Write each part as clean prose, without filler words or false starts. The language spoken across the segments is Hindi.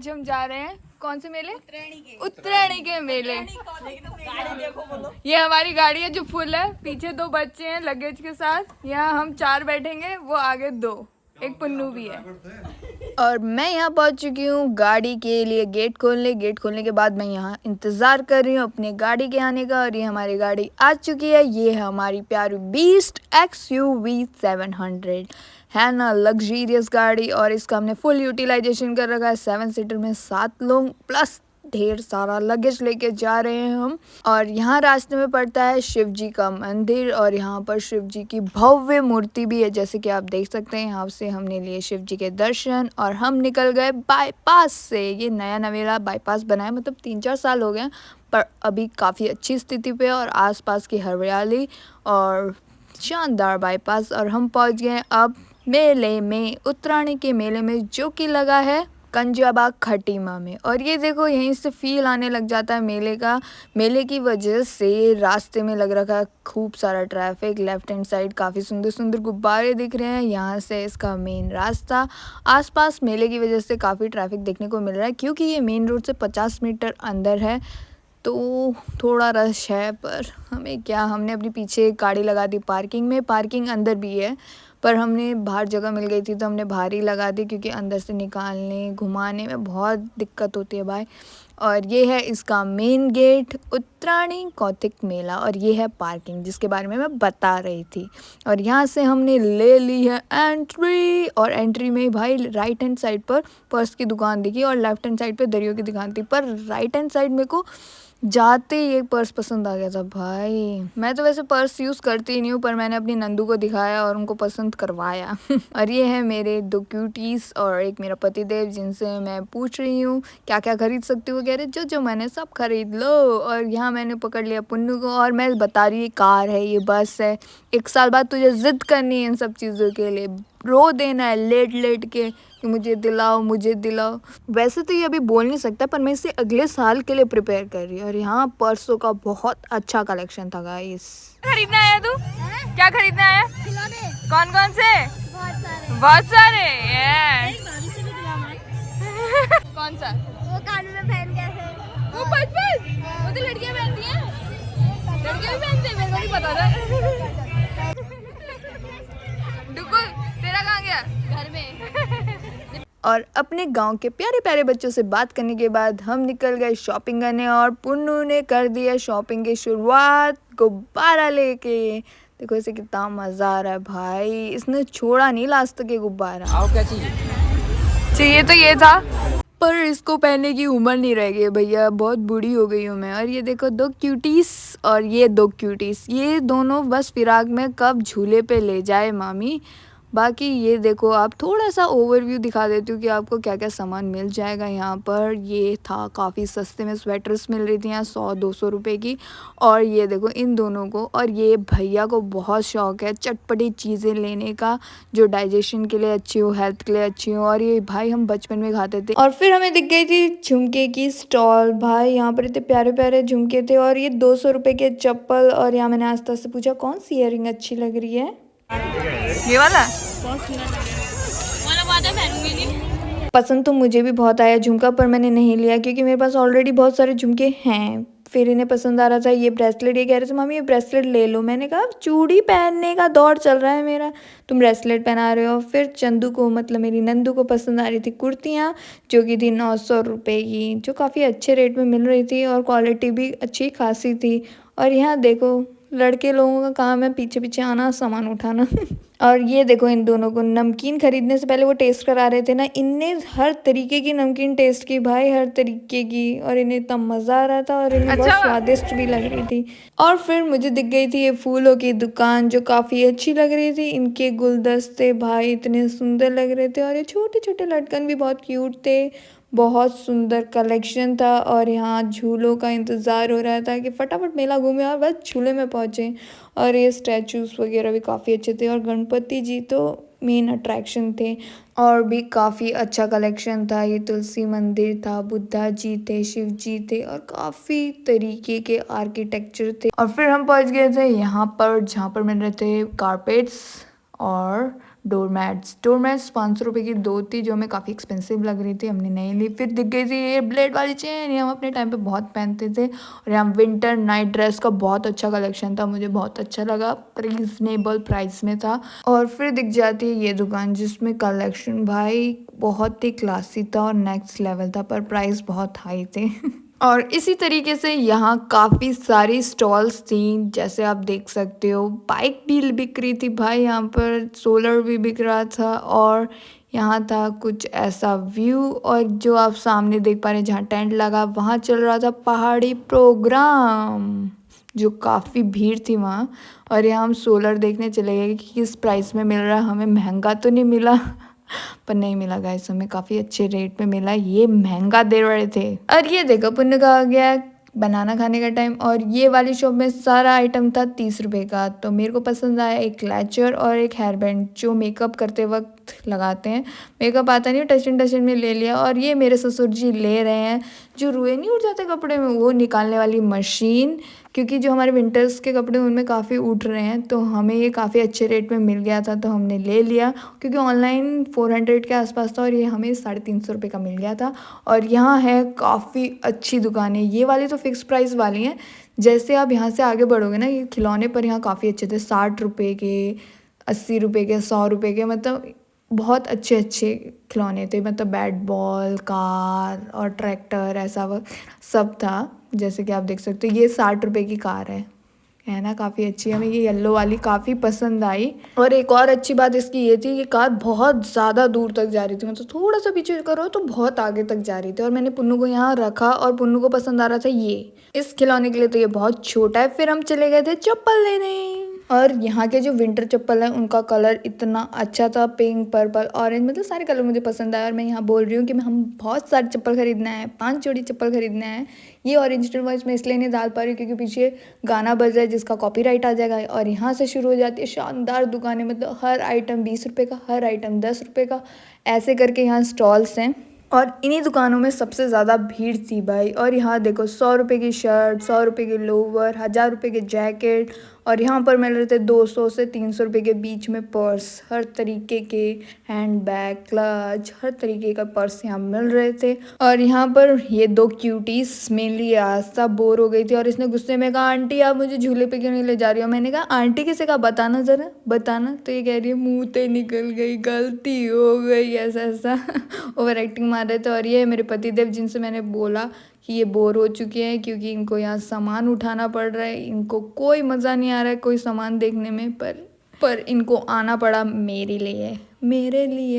आज हम जा रहे हैं कौन से मेले? उत्तरायणी के मेले। ये हमारी गाड़ी है जो फुल है, पीछे 2 बच्चे हैं लगेज के साथ, यहाँ हम 4 बैठेंगे, वो आगे 2, एक पुन्नू भी है। और मैं यहाँ पहुँच चुकी हूँ गाड़ी के लिए गेट खोलने के बाद मैं यहाँ इंतज़ार कर रही हूँ अपने गाड़ी के आने का। और ये हमारी गाड़ी आ चुकी है, ये है हमारी प्यारी बीस्ट XUV 700 है ना, लग्जरियस गाड़ी। और इसका हमने फुल यूटिलाइजेशन कर रखा है, 7 सीटर में 7 लोग प्लस ढेर सारा लगेज लेके जा रहे हैं हम। और यहाँ रास्ते में पड़ता है शिव जी का मंदिर, और यहाँ पर शिव जी की भव्य मूर्ति भी है, जैसे कि आप देख सकते हैं। यहाँ से हमने लिए शिव जी के दर्शन और हम निकल गए बाईपास से। ये नया नवेला बाईपास बना है, मतलब 3-4 साल हो गए, पर अभी काफ़ी अच्छी स्थिति पे है और आसपास की हरियाली और शानदार बाईपास। और हम पहुँच गए अब मेले में, उत्तरायणी के मेले में, जो कि लगा है कंजाबाग खटीमा में। और ये देखो यहीं से फील आने लग जाता है मेले का। मेले की वजह से रास्ते में लग रखा है खूब सारा ट्रैफिक। लेफ्ट हैंड साइड काफ़ी सुंदर सुंदर गुब्बारे दिख रहे हैं, यहाँ से इसका मेन रास्ता। आसपास मेले की वजह से काफ़ी ट्रैफिक देखने को मिल रहा है, क्योंकि ये मेन रोड से 50 मीटर अंदर है, तो थोड़ा रश है। पर हमें क्या, हमने अपनी पीछे गाड़ी लगा दी पार्किंग में, पार्किंग अंदर भी है, पर हमने बाहर जगह मिल गई थी तो हमने बाहर ही लगा दी, क्योंकि अंदर से निकालने घुमाने में बहुत दिक्कत होती है भाई। और ये है इसका मेन गेट, उत्तरायणी कौतिक मेला। और ये है पार्किंग जिसके बारे में मैं बता रही थी। और यहाँ से हमने ले ली है एंट्री, और एंट्री में भाई राइट हैंड साइड पर पर्स की दुकान दिखी और लेफ्ट हैंड साइड पर दरियों की दुकान थी, पर राइट हैंड साइड मेरे को जाते ही एक पर्स पसंद आ गया था भाई। मैं तो वैसे पर्स यूज़ करती ही नहीं हूँ, पर मैंने अपनी नंदू को दिखाया और उनको पसंद करवाया। और ये है मेरे 2 क्यूटीज़ और एक मेरा पतिदेव, जिनसे मैं पूछ रही हूँ क्या क्या खरीद सकती हूँ। कह रहे जो जो मैंने सब खरीद लो। और यहाँ मैंने पकड़ लिया पुन्नू को, और मैं बता रही, ये कार है, ये बस है, 1 साल बाद तुझे ज़िद करनी है इन सब चीज़ों के लिए, रो देना है लेट लेट के कि मुझे दिलाओ मुझे दिलाओ। वैसे तो ये अभी बोल नहीं सकता, पर मैं इसे अगले साल के लिए प्रिपेयर कर रही हूँ। और यहाँ पर्सों का बहुत अच्छा कलेक्शन था गाइस। खरीदना आया तू? क्या खरीदना आया? कौन कौन से? बहुत सारे। कौन सा? वो कान में पहन के है। वो बचपन वो तो लड़कियां पहनती हैं, लड़कियां भी पहनते हैं, मेरे को नहीं पता था। तेरा कहाँ गया? घर में। और अपने गांव के प्यारे प्यारे बच्चों से बात करने के बाद हम निकल गए शॉपिंग करने, और पुन्नू ने कर दिया शॉपिंग की शुरुआत गुब्बारा लेके। देखो इसे कितना मज़ा आ रहा है भाई, इसने छोड़ा नहीं लास्ट तक ये गुब्बारा। आओ क्या चाहिए तो ये था, पर इसको पहनने की उम्र नहीं रह गई भैया, बहुत बूढ़ी हो गई हूँ मैं। और ये देखो 2 क्यूटीस और ये 2 क्यूटीस, ये दोनों बस फिराक में कब झूले पे ले जाए मामी। बाकी ये देखो, आप थोड़ा सा ओवरव्यू दिखा देती हूँ कि आपको क्या क्या सामान मिल जाएगा यहाँ पर। ये था काफ़ी सस्ते में, स्वेटर्स मिल रही थी यहाँ 100-200 रुपये की। और ये देखो इन दोनों को, और ये भैया को बहुत शौक़ है चटपटी चीज़ें लेने का, जो डाइजेशन के लिए अच्छी हो, हेल्थ के लिए अच्छी हो। और ये भाई हम बचपन में खाते थे। और फिर हमें दिख गई थी झुमके की स्टॉल, भाई यहाँ पर इतने प्यारे प्यारे झुमके थे, और ये 200 रुपये के चप्पल। और यहाँ मैंने आस्ता से पूछा कौन सी ईयरिंग अच्छी लग रही है, ये वाला पसंद तो मुझे भी बहुत आया झुमका, पर मैंने नहीं लिया क्योंकि मेरे पास ऑलरेडी बहुत सारे झुमके हैं। फिर इन्हें पसंद आ रहा था ये ब्रेसलेट, ये कह रहे थे मम्मी ये ब्रेसलेट ले लो। मैंने कहा चूड़ी पहनने का दौर चल रहा है मेरा, तुम ब्रेसलेट पहना रहे हो। फिर चंदू को, मतलब मेरी नंदू को पसंद आ रही थी कुर्तियाँ, जो कि थी 900 रुपये की, जो काफ़ी अच्छे रेट में मिल रही थी और क्वालिटी भी अच्छी खासी थी। और यहाँ देखो लड़के लोगों का काम है पीछे पीछे आना, सामान उठाना। और ये देखो इन दोनों को नमकीन खरीदने से पहले वो टेस्ट करा रहे थे ना, इनने हर तरीके की नमकीन टेस्ट की भाई, हर तरीके की, और इन्हें इतना मज़ा आ रहा था और इन्हें बहुत स्वादिष्ट भी लग रही थी। और फिर मुझे दिख गई थी ये फूलों की दुकान, जो काफ़ी अच्छी लग रही थी। इनके गुलदस्ते भाई इतने सुंदर लग रहे थे, और ये छोटे छोटे लटकन भी बहुत क्यूट थे, बहुत सुंदर कलेक्शन था। और यहाँ झूलों का इंतज़ार हो रहा था कि फटाफट मेला घूमे और बस झूले में पहुँचे। और ये स्टैचूज़ वगैरह भी काफ़ी अच्छे थे, और गणपति जी तो मेन अट्रैक्शन थे। और भी काफ़ी अच्छा कलेक्शन था, ये तुलसी मंदिर था, बुद्धा जी थे, शिव जी थे, और काफ़ी तरीके के आर्किटेक्चर थे। और फिर हम पहुँच गए थे यहाँ पर, जहाँ पर मिल रहे थे कारपेट्स और डोरमैट्स 500 रुपये की 2 थी, जो हमें काफ़ी एक्सपेंसिव लग रही थी, हमने नहीं ली। फिर दिख गई थी ये ब्लेड वाली चेन, ये हम अपने टाइम पे बहुत पहनते थे। और यहाँ विंटर नाइट ड्रेस का बहुत अच्छा कलेक्शन था, मुझे बहुत अच्छा लगा, रीजनेबल प्राइस में था। और फिर दिख जाती है ये दुकान जिसमें कलेक्शन भाई बहुत ही क्लासी था और नेक्स्ट लेवल था, पर प्राइस बहुत हाई थे। और इसी तरीके से यहाँ काफ़ी सारी स्टॉल्स थी, जैसे आप देख सकते हो बाइक भी बिक रही थी भाई, यहाँ पर सोलर भी बिक रहा था। और यहाँ था कुछ ऐसा व्यू, और जो आप सामने देख पा रहे हैं जहाँ टेंट लगा वहाँ चल रहा था पहाड़ी प्रोग्राम, जो काफ़ी भीड़ थी वहाँ। और यहाँ हम सोलर देखने चले गए कि किस प्राइस में मिल रहा है, हमें महंगा तो नहीं मिला पर नहीं मिला गाइस, हमें काफ़ी अच्छे रेट में मिला, ये महंगा दे रहे थे। और ये देखो पुण्य का आ गया बनाना खाने का टाइम, और ये वाली शॉप में सारा आइटम था 30 रुपये का। तो मेरे को पसंद आया एक क्लैचर और एक हेयर बैंड, जो मेकअप करते वक्त लगाते हैं, मेकअप आता नहीं टशन में ले लिया। और ये मेरे ससुर जी ले रहे हैं जो रुए नहीं उठ जाते कपड़े में, वो निकालने वाली मशीन, क्योंकि जो हमारे विंटर्स के कपड़े उनमें काफ़ी उठ रहे हैं, तो हमें ये काफ़ी अच्छे रेट में मिल गया था, तो हमने ले लिया। क्योंकि ऑनलाइन 400 के आसपास था और ये हमें 350 रुपये का मिल गया था। और यहाँ है काफ़ी अच्छी दुकानें, ये वाली तो फिक्स प्राइस वाली हैं। जैसे आप यहाँ से आगे बढ़ोगे ना, ये खिलौने पर यहाँ काफ़ी अच्छे थे, 60 रुपये के, 80 रुपये के, 100 रुपये के, मतलब बहुत अच्छे अच्छे खिलौने थे। मतलब बैट बॉल, कार और ट्रैक्टर ऐसा सब था। जैसे कि आप देख सकते हो ये 60 रुपये की कार है ना, काफ़ी अच्छी है, हमें ये येलो वाली काफ़ी पसंद आई। और एक और अच्छी बात इसकी ये थी, ये कार बहुत ज़्यादा दूर तक जा रही थी, मतलब थोड़ा सा पीछे करो तो बहुत आगे तक जा रही थी। और मैंने पुन्नू को यहाँ रखा और पुन्नू को पसंद आ रहा था ये, इस खिलौने के लिए तो ये बहुत छोटा है। फिर हम चले गए थे चप्पल लेने, और यहाँ के जो विंटर चप्पल है उनका कलर इतना अच्छा था, पिंक, पर्पल, ऑरेंज, मतलब सारे कलर मुझे पसंद आए। और मैं यहाँ बोल रही हूँ कि हम बहुत सारे चप्पल खरीदना है, 5 जोड़ी चप्पल खरीदना है। ये ओरिजिनल वॉइस मैं इसलिए नहीं डाल पा रही हूँ क्योंकि पीछे गाना बज रहा है जिसका कॉपीराइट आ जाएगा। और यहाँ से शुरू हो जाती है शानदार दुकानें, मतलब हर आइटम 20 रुपये का, हर आइटम 10 रुपये का, ऐसे करके यहाँ स्टॉल्स हैं। और इन्हीं दुकानों में सबसे ज़्यादा भीड़ थी भाई। और यहाँ देखो 100 रुपये की शर्ट, 100 रुपये के लोवर, 1000 रुपये के जैकेट, और यहाँ पर मिल रहे थे 200 से 300 रुपये के बीच में पर्स, हर तरीके के हैंड बैग, क्लच, हर तरीके का पर्स यहाँ मिल रहे थे। और यहाँ पर ये 2 क्यूटीज, मेनली आस्था बोर हो गई थी और इसने गुस्से में कहा आंटी आप मुझे झूले पे क्यों नहीं ले जा रही हो। मैंने कहा आंटी किसे कहा, बताना ज़रा बताना। तो ये कह रही है मुँह से निकल गई, गलती हो गई, ऐसा ऐसा ओवर एक्टिंग मार रहे थे। और ये मेरे पतिदेव जिनसे मैंने बोला कि ये बोर हो चुके हैं क्योंकि इनको यहाँ सामान उठाना पड़ रहा है, इनको कोई मज़ा नहीं आ रहा है कोई सामान देखने में, पर इनको आना पड़ा मेरे लिए।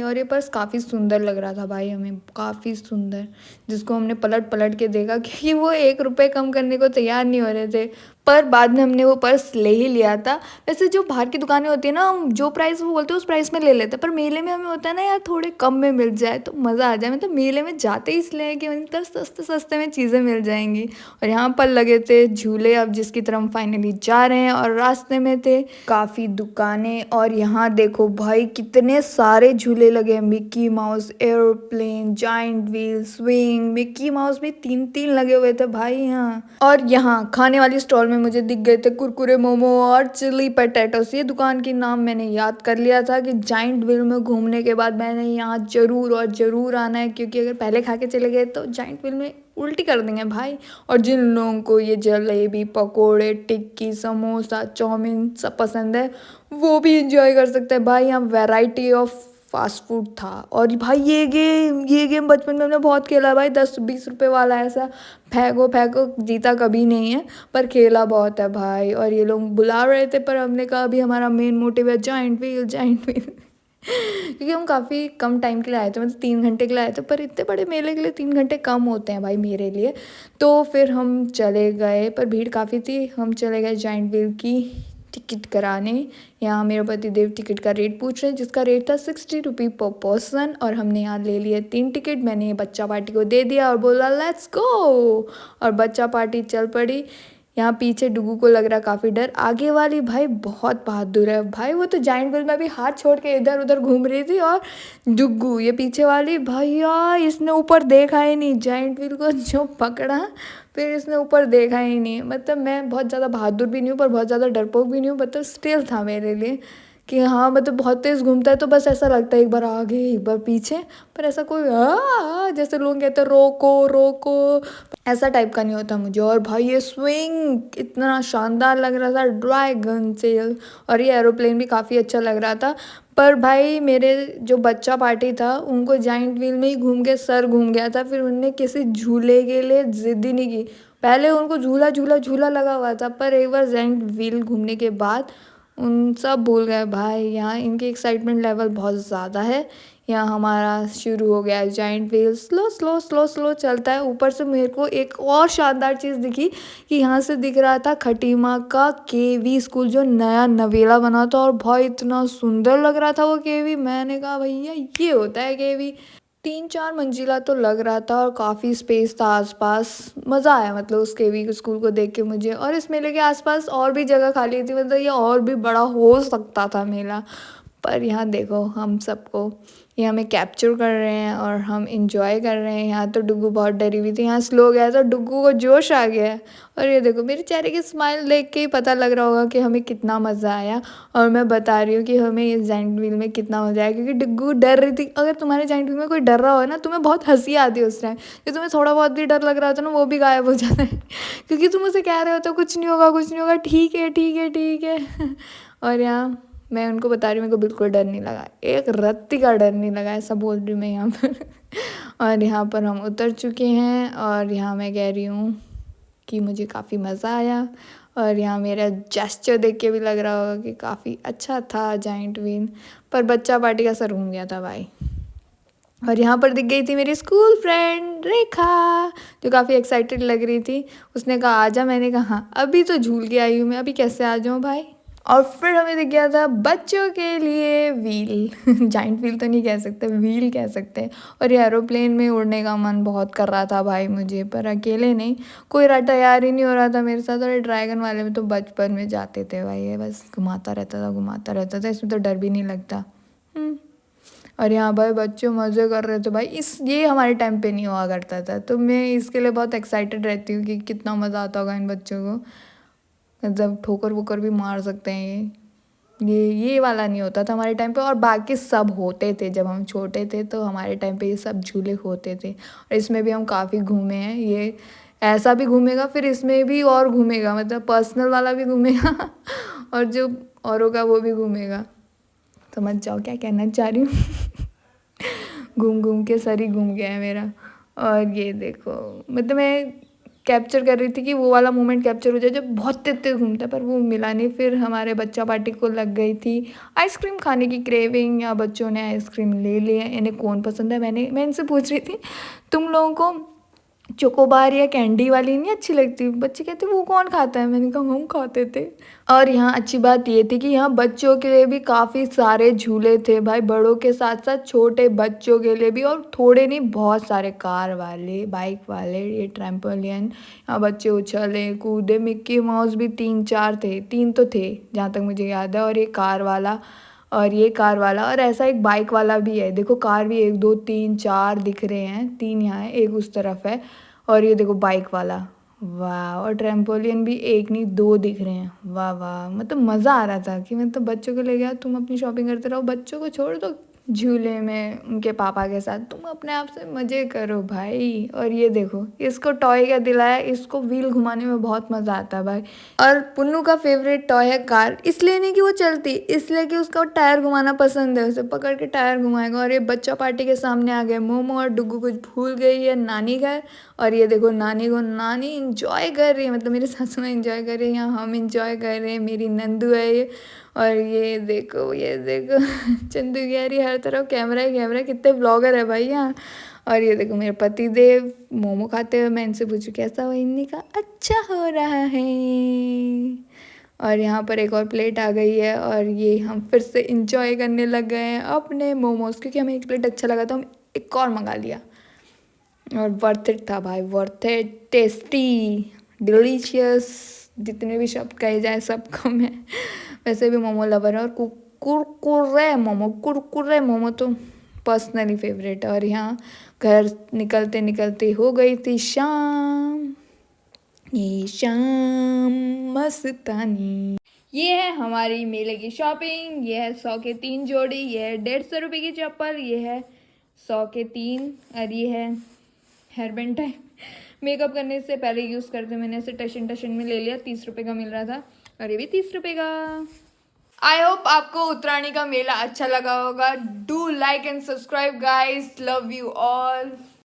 और ये पर्स काफ़ी सुंदर लग रहा था भाई, हमें काफ़ी सुंदर, जिसको हमने पलट पलट के देखा क्योंकि वो 1 रुपये कम करने को तैयार नहीं हो रहे थे। पर बाद में हमने वो पर्स ले ही लिया था। वैसे जो बाहर की दुकानें होती है ना, हम जो प्राइस वो बोलते हैं उस प्राइस में ले लेते हैं, पर मेले में हमें होता है ना यार थोड़े कम में मिल जाए तो मज़ा आ जाए। मतलब मेले में जाते ही इसलिए है कि मतलब सस्ते सस्ते में चीज़ें मिल जाएंगी। और यहाँ पर लगे थे झूले, अब जिसकी तरफ हम फाइनली जा रहे हैं, और रास्ते में थे काफ़ी दुकानें। और यहाँ देखो भाई कितने सारे झूले लगे हैं, Mickey mouse, aeroplane, giant wheel, swing, Mickey mouse भी 3-3 लगे हुए थे भाई यहाँ। और यहाँ खाने वाली स्टॉल में मुझे दिख गए थे कुरकुरे, मोमो और चिली पटेटोस। ये दुकान की नाम मैंने याद कर लिया था कि जाइंट व्हील में घूमने के बाद मैंने यहाँ ज़रूर और ज़रूर आना है, क्योंकि अगर पहले खा के चले गए तो जाइंट व्हील में उल्टी कर देंगे भाई। और जिन लोगों को ये जलेबी, पकोड़े, टिक्की, समोसा, चाउमीन सब पसंद है वो भी इंजॉय कर सकते हैं भाई। यहाँ वैरायटी ऑफ फास्ट फूड था। और भाई ये गेम बचपन में हमने बहुत खेला भाई, 10-20 रुपये वाला, ऐसा फेंको फेंको, जीता कभी नहीं है पर खेला बहुत है भाई। और ये लोग बुला रहे थे पर हमने कहा अभी हमारा मेन मोटिव है जाइंट व्हील क्योंकि हम काफ़ी कम टाइम के लिए आए थे, मतलब 3 घंटे के लिए आए थे, पर इतने बड़े मेले के लिए 3 घंटे कम होते हैं भाई मेरे लिए। तो फिर हम चले गए, पर भीड़ काफ़ी थी, हम चले गए जाइंट व्हील की टिकट कराने। यहाँ मेरे पतिदेव टिकट का रेट पूछ रहे हैं, जिसका रेट था 60 रुपये पर पर्सन। और हमने यहाँ ले लिए 3 टिकट, मैंने बच्चा पार्टी को दे दिया और बोला लेट्स गो, और बच्चा पार्टी चल पड़ी। यहाँ पीछे डुगू को लग रहा काफ़ी डर, आगे वाली भाई बहुत बहादुर है भाई, वो तो जाइंट व्हील में भी हाथ छोड़ के इधर उधर घूम रही थी। और डुगू ये पीछे वाली भैया, इसने ऊपर देखा ही नहीं, जाइंट व्हील को जो पकड़ा फिर इसने ऊपर देखा ही नहीं। मतलब मैं बहुत ज़्यादा बहादुर भी नहीं हूँ पर बहुत ज़्यादा डरपोक भी नहीं हूँ, मतलब स्टिल था मेरे लिए कि हाँ मतलब बहुत तेज़ घूमता है, तो बस ऐसा लगता है एक बार आगे एक बार पीछे, पर ऐसा कोई जैसे लोग कहते हैं रोको रोको, ऐसा टाइप का नहीं होता मुझे। और भाई ये स्विंग इतना शानदार लग रहा था, ड्रैगन सेल, और ये एरोप्लेन भी काफ़ी अच्छा लग रहा था। पर भाई मेरे जो बच्चा पार्टी था उनको जाइंट व्हील में ही घूम के सर घूम गया था, फिर उनने किसी झूले के लिए ज़िद ही नहीं की। पहले उनको झूला झूला झूला लगा हुआ था, पर एक बार जाइंट व्हील घूमने के बाद उन सब भूल गए भाई। यहाँ इनकी एक्साइटमेंट लेवल बहुत ज़्यादा है। यहाँ हमारा शुरू हो गया है giant wheel, slow slow slow slow चलता है। ऊपर से मेरे को एक और शानदार चीज़ दिखी कि यहाँ से दिख रहा था खटीमा का केवी स्कूल जो नया नवेला बना था, और भाई इतना सुंदर लग रहा था वो केवी। मैंने कहा भैया ये होता है केवी। 3-4 मंजिला तो लग रहा था और काफ़ी स्पेस था आसपास। मज़ा आया मतलब उस केवी स्कूल को देख के मुझे। और इस मेले के आसपास और भी जगह खाली थी, मतलब ये और भी बड़ा हो सकता था मेला। पर यहाँ देखो हम सबको ये हमें कैप्चर कर रहे हैं और हम इंजॉय कर रहे हैं। यहाँ तो डुग्गू बहुत डरी हुई थी, यहाँ स्लो गया तो डुग्गू को जोश आ गया है। और ये देखो मेरे चेहरे की स्माइल देख के ही पता लग रहा होगा कि हमें कितना मज़ा आया। और मैं बता रही हूँ कि हमें इस जाइंट व्हील में कितना मज़ा आया, क्योंकि डुग्गू डर रही थी। अगर तुम्हारे जाइंट व्हील में कोई डर रहा हो ना, तुम्हें बहुत हंसी आती है उस टाइम, कि तुम्हें थोड़ा बहुत भी डर लग रहा होता है ना, वो भी गायब हो जाता है क्योंकि तुम उसे कह रहे हो तो कुछ नहीं होगा कुछ नहीं होगा, ठीक है ठीक है ठीक है और यहाँ मैं उनको बता रही हूँ मेरे को बिल्कुल डर नहीं लगा, एक रत्ती का डर नहीं लगा, ऐसा बोल रही हूँ मैं यहाँ पर और यहाँ पर हम उतर चुके हैं और यहाँ मैं कह रही हूँ कि मुझे काफ़ी मज़ा आया। और यहाँ मेरा जेस्चर देख के भी लग रहा होगा कि काफ़ी अच्छा था जाइंट व्हील। पर बच्चा पार्टी का सर घूम गया था भाई। और यहाँ पर दिख गई थी मेरी स्कूल फ्रेंड रेखा, जो काफ़ी एक्साइटेड लग रही थी। उसने कहा आजा, मैंने कहा हाँ अभी तो झूल के आई हूँ मैं, अभी कैसे आ जाऊँ भाई। और फिर हमें दिख गया था बच्चों के लिए व्हील जाइंट व्हील तो नहीं कह सकते, व्हील कह सकते हैं। और ये एरोप्लेन में उड़ने का मन बहुत कर रहा था भाई मुझे, पर अकेले नहीं, कोई तैयार ही नहीं हो रहा था मेरे साथ। और ये ड्रैगन वाले में तो बचपन में जाते थे भाई, ये बस घुमाता रहता था, इसमें तो डर भी नहीं लगता। और यहाँ भाई बच्चे मज़े कर रहे थे भाई, ये हमारे टाइम पे नहीं हुआ करता था, तो मैं इसके लिए बहुत एक्साइटेड रहती हूँ कि कितना मज़ा आता होगा इन बच्चों को। मतलब ठोकर वोकर भी मार सकते हैं ये वाला नहीं होता था हमारे टाइम पे। और बाकी सब होते थे जब हम छोटे थे, तो हमारे टाइम पे ये सब झूले होते थे। और इसमें भी हम काफ़ी घूमे हैं, ये ऐसा भी घूमेगा फिर इसमें भी और घूमेगा, मतलब पर्सनल वाला भी घूमेगा और जो औरों का वो भी घूमेगा। समझ जाओ क्या कहना चाह रही हूँ घूम घूम के सर ही घूम गया है मेरा। और ये देखो मतलब मैं कैप्चर कर रही थी कि वो वाला मोमेंट कैप्चर हो जाए जब बहुत तेज तेज घूमता है, पर वो मिला नहीं। फिर हमारे बच्चा पार्टी को लग गई थी आइसक्रीम खाने की क्रेविंग, या बच्चों ने आइसक्रीम ले लिया। इन्हें कौन पसंद है, मैं इनसे पूछ रही थी तुम लोगों को चोकोबार या कैंडी वाली नहीं अच्छी लगती, बच्चे कहते वो कौन खाता है, मैंने कहा हम खाते थे। और यहाँ अच्छी बात ये थी कि यहाँ बच्चों के लिए भी काफ़ी सारे झूले थे भाई, बड़ों के साथ साथ छोटे बच्चों के लिए भी, और थोड़े नहीं बहुत सारे कार वाले बाइक वाले, ये ट्रैम्पोलियन, यहाँ बच्चे उछले कूदे। मिक्की माउस भी 3-4 थे, 3 तो थे जहाँ तक मुझे याद है, और ये कार वाला और ये कार वाला, और ऐसा एक बाइक वाला भी है। देखो कार भी 1 2 3 4 दिख रहे हैं, 3 यहाँ है एक उस तरफ है, और ये देखो बाइक वाला, वाह। और ट्रैम्पोलियन भी 1 नहीं 2 दिख रहे हैं, वाह वाह। मतलब मज़ा आ रहा था कि मतलब बच्चों को ले गया, तुम अपनी शॉपिंग करते रहो, बच्चों को छोड़ दो झूले में उनके पापा के साथ, तुम अपने आप से मज़े करो भाई। और ये देखो इसको टॉय का दिलाया, इसको व्हील घुमाने में बहुत मज़ा आता है भाई। और पुन्नू का फेवरेट टॉय है कार, इसलिए नहीं कि वो चलती, इसलिए कि उसका टायर घुमाना पसंद है, उसे पकड़ के टायर घुमाएगा। और ये बच्चा पार्टी के सामने आ गए मोमो, और डुग्गू कुछ भूल गई है नानी घर। और ये देखो नानी इंजॉय कर रही है, मतलब मेरी सासू माँ इंजॉय कर रही है, यहाँ हम इंजॉय कर रहे हैं, मेरी नंदू है ये। और ये देखो चंदू कह रही हर तरफ कैमरा ही कैमरा, कितने ब्लॉगर है भाई यहाँ। और ये देखो मेरे पति देव मोमो खाते हुए, मैं इनसे पूछूं कैसा हुआ, इनने कहा अच्छा हो रहा है। और यहाँ पर एक और प्लेट आ गई है, और ये हम फिर से इंजॉय करने लग गए हैं अपने मोमोज, क्योंकि हमें एक प्लेट अच्छा लगा तो हम एक और मंगा लिया। और वर्थ इट था भाई, वर्थ इट, टेस्टी, डिलीशियस, जितने भी शब्द कहे जाए सब कम है। वैसे भी मोमो लवर है, और कुरकुरे मोमो तो पर्सनली फेवरेट है। और यहाँ घर निकलते निकलते हो गई थी शाम, ये शाम मस्तानी। ये है हमारी मेले की शॉपिंग। ये है 100 के 3 जोड़ी, ये है 150 रुपये की चप्पल, ये है 100 के 3, और ये है हेयर बैंड टाइप। मेकअप करने से पहले यूज़ करते मैंने इसे टशन में ले लिया, 30 रुपये का मिल रहा था, और ये भी 30 रुपये का। आई होप आपको उत्तरायणी का मेला अच्छा लगा होगा। Do like and subscribe guys, love you all.